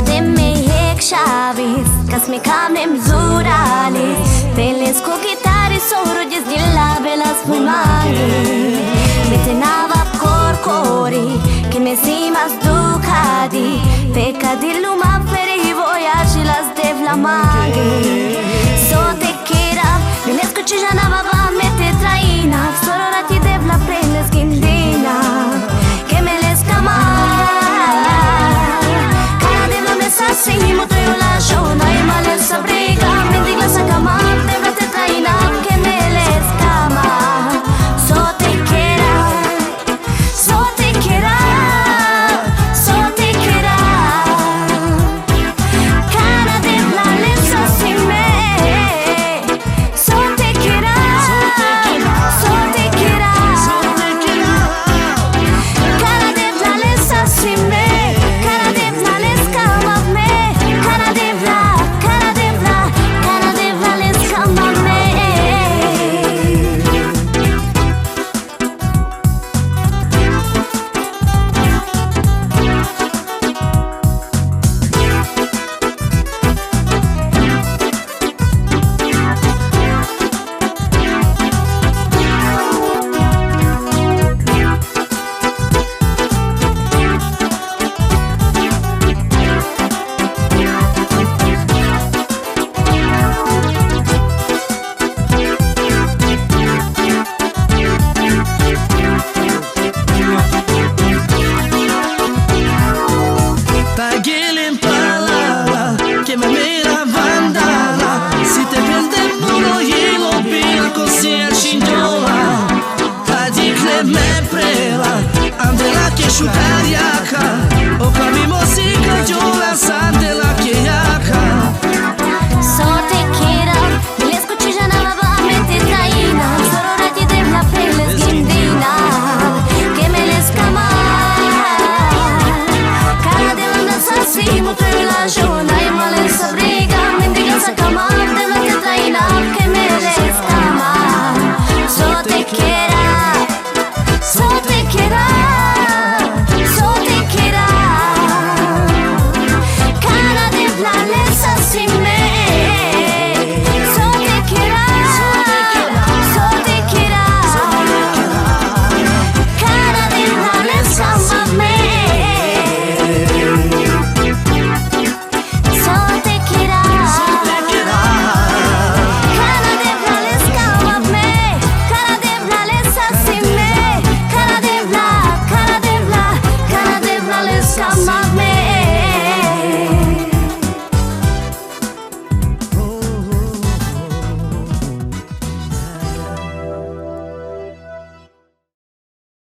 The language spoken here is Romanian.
de me chaves, cas me came mzurales, teles cu chitare soro des din la belas fumangi, me tenava corcori, che me si mas ducadi, pecadillo ma feri voyage las de flamangi, so te kera, me les cuci janava va me te traina, soro rati de vla preles gindina, che me les cama. Assim, moto eu la shona e male sa briga, me digla sa cama, te vrate traina, que me les cama. So te quiera, so te quiera, so te quiera. Cara de la lesa sin me, so te quiera, so te quiera. Cara de la lesa sin me. Me prela, ande la che sciugaria.